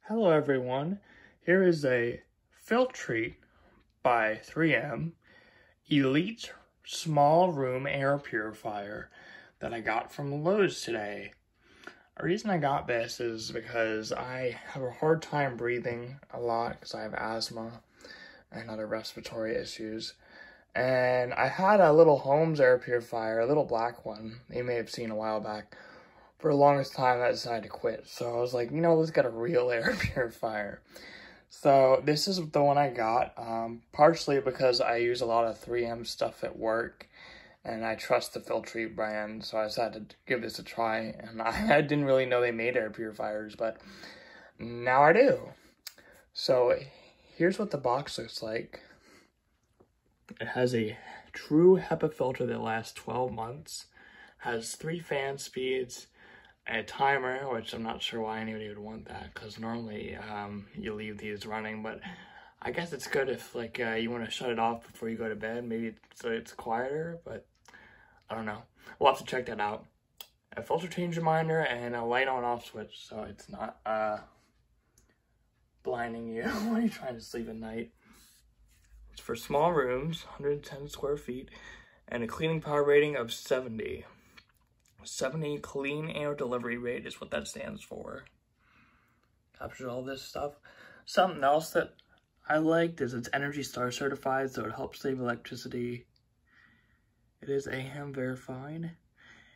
Hello everyone, here is a Filtrete by 3M Elite Small Room Air Purifier that I got from Lowe's today. The reason I got this is because I have a hard time breathing a lot because I have asthma and other respiratory issues. And I had a little Holmes air purifier, a little black one, you may have seen a while back. For the longest time, I decided to quit. So I was like, let's get a real air purifier. So this is the one I got, partially because I use a lot of 3M stuff at work, and I trust the Filtrete brand, so I decided to give this a try. And I didn't really know they made air purifiers, but now I do. So here's what the box looks like. It has a true HEPA filter that lasts 12 months, has 3 fan speeds, a timer, which I'm not sure why anybody would want that, because normally you leave these running, but I guess it's good if you want to shut it off before you go to bed, maybe so it's quieter, but I don't know. We'll have to check that out. A filter change reminder and a light on off switch, so it's not blinding you when you're trying to sleep at night. It's for small rooms, 110 square feet, and a cleaning power rating of 70. 70 clean air delivery rate is what that stands for. Captures all this stuff. Something else that I liked is it's Energy Star certified, so it helps save electricity. It is AHAM verified.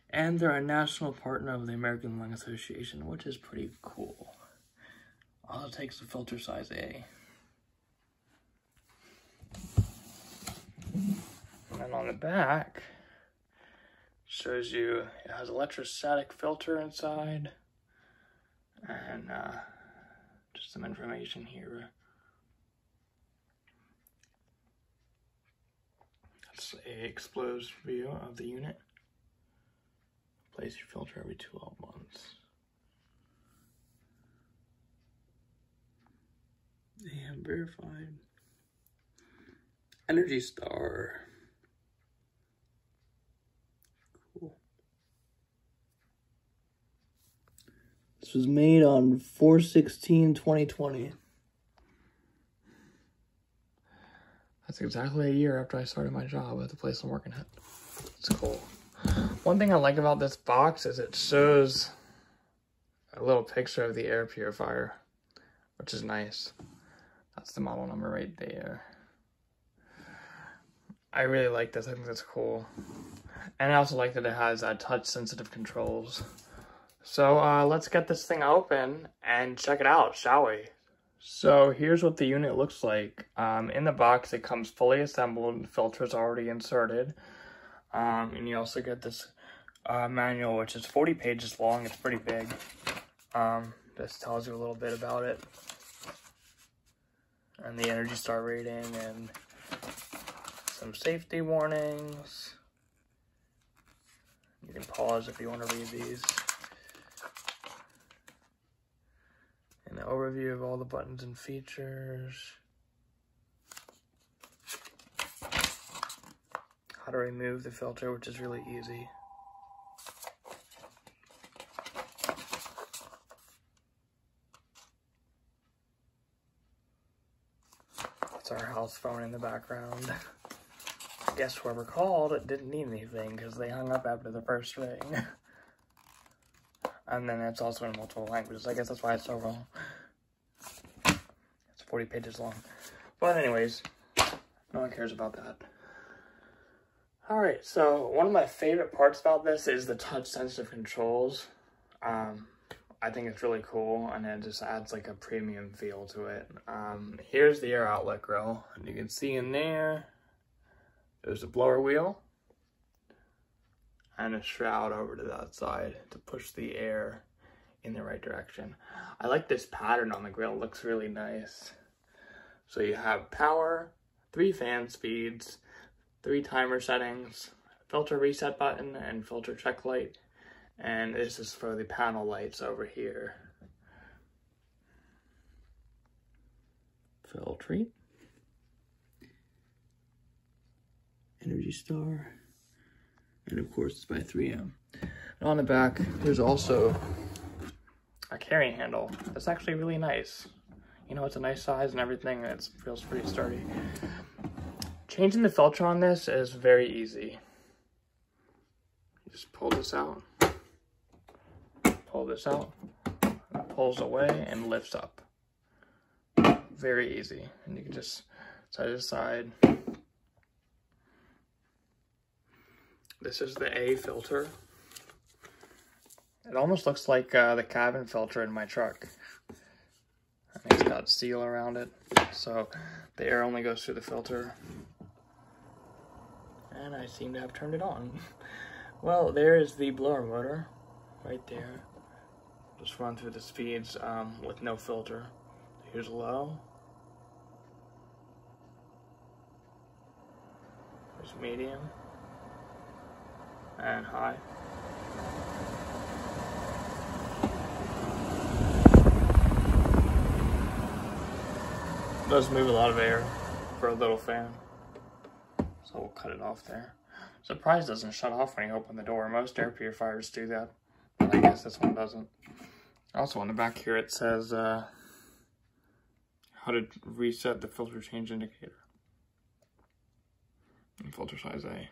And they're a national partner of the American Lung Association, which is pretty cool. All it takes is a filter size A. And on the back, shows you it has electrostatic filter inside, and just some information here. That's a exposed view of the unit. Replace your filter every 12 months. And verified. Energy Star. This was made on 4/16/2020. That's exactly a year after I started my job at the place I'm working at. It's cool. One thing I like about this box is it shows a little picture of the air purifier, which is nice. That's the model number right there. I really like this. I think that's cool. And I also like that it has touch-sensitive controls. So let's get this thing open and check it out, shall we? So here's what the unit looks like. In the box, it comes fully assembled, the filter's already inserted. And you also get this manual, which is 40 pages long. It's pretty big. This tells you a little bit about it. And the Energy Star rating and some safety warnings. You can pause if you want to read these. An overview of all the buttons and features. How to remove the filter, which is really easy. That's our house phone in the background. I guess whoever called it didn't need anything because they hung up after the first ring. And then it's also in multiple languages. I guess that's why it's so long. It's 40 pages long. But anyways, no one cares about that. Alright, so one of my favorite parts about this is the touch-sensitive controls. I think it's really cool, and it just adds like a premium feel to it. Here's the air outlet grill. And you can see in there, there's a blower wheel. And a shroud over to that side to push the air in the right direction. I like this pattern on the grill, it looks really nice. So you have power, 3 fan speeds, 3 timer settings, filter reset button, and filter check light. And this is for the panel lights over here. Filtrete. Energy Star. And of course, it's by 3M. And on the back, there's also a carrying handle. That's actually really nice. You know, it's a nice size and everything. It feels pretty sturdy. Changing the filter on this is very easy. You just pull this out. Pull this out. It pulls away and lifts up. Very easy. And you can just side to side. This is the A filter. It almost looks like the cabin filter in my truck. And it's got steel around it, so the air only goes through the filter. And I seem to have turned it on. Well, there is the blower motor, right there. Just run through the speeds with no filter. Here's low. There's medium. And high. It does move a lot of air for a little fan. So we'll cut it off there. Surprised it doesn't shut off when you open the door. Most air purifiers do that, but I guess this one doesn't. Also on the back here it says how to reset the filter change indicator. And filter size A.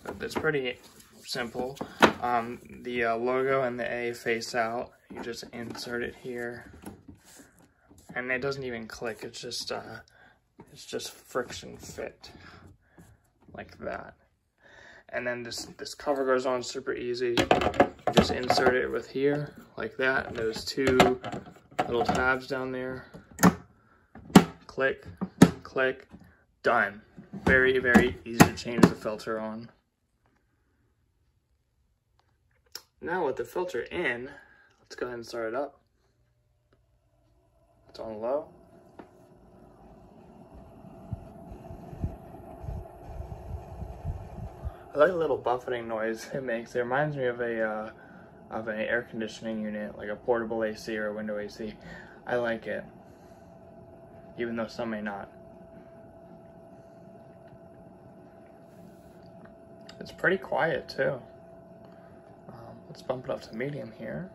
But it's pretty simple. The logo and the A face out. You just insert it here, and it doesn't even click. It's just friction fit like that. And then this cover goes on super easy. You just insert it with here like that, and there's two little tabs down there. Click, click, done. Very, very easy to change the filter on. Now with the filter in, let's go ahead and start it up. It's on low. I like the little buffeting noise it makes. It reminds me of an air conditioning unit, like a portable AC or a window AC. I like it, even though some may not. It's pretty quiet too. Let's bump it up to medium here.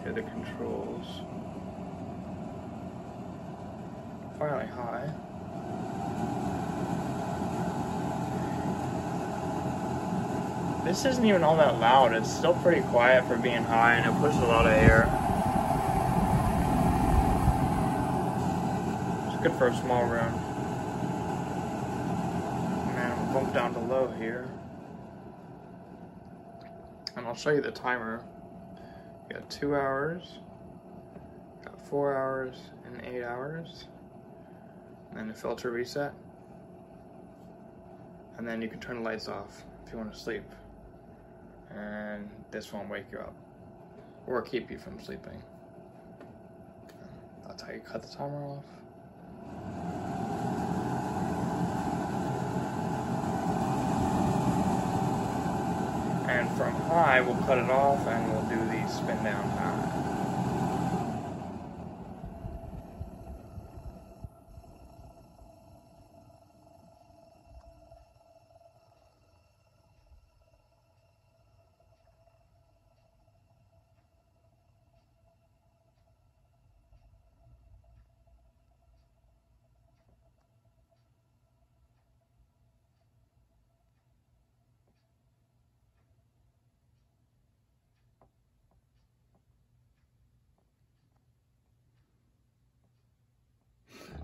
Here are the controls. Fairly high. This isn't even all that loud. It's still pretty quiet for being high, and it pushes a lot of air. It's good for a small room. And then we'll bump down to low here. And I'll show you the timer. You got 2 hours, got 4 hours, and 8 hours. And then the filter reset. And then you can turn the lights off if you want to sleep. And this won't wake you up or keep you from sleeping. That's how you cut the timer off. And from high, we'll cut it off and we'll do the spin down high.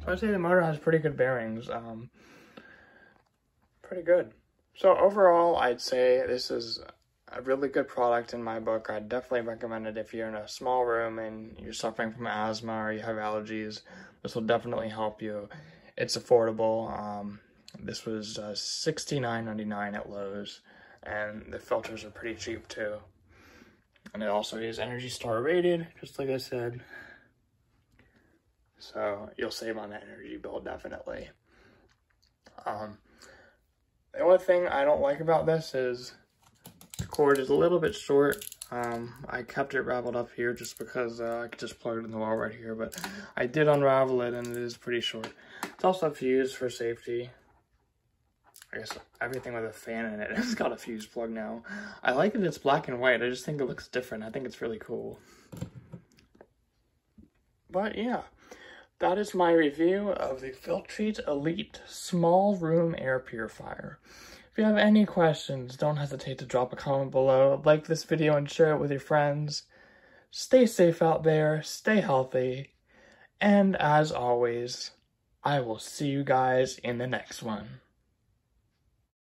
So I'd say the motor has pretty good bearings. Pretty good. So overall, I'd say this is a really good product in my book. I'd definitely recommend it if you're in a small room and you're suffering from asthma or you have allergies. This will definitely help you. It's affordable. This was $69.99 at Lowe's, and the filters are pretty cheap too. And it also is Energy Star rated, just like I said. So you'll save on that energy bill, definitely. The only thing I don't like about this is the cord is a little bit short. I kept it raveled up here just because I could just plug it in the wall right here, but I did unravel it and it is pretty short. It's also fused for safety. I guess everything with a fan in it has got a fuse plug now. I like that it's black and white. I just think it looks different. I think it's really cool. But yeah, that is my review of the Filtrete Elite Small Room Air Purifier. If you have any questions, don't hesitate to drop a comment below. Like this video and share it with your friends. Stay safe out there, stay healthy, and as always, I will see you guys in the next one.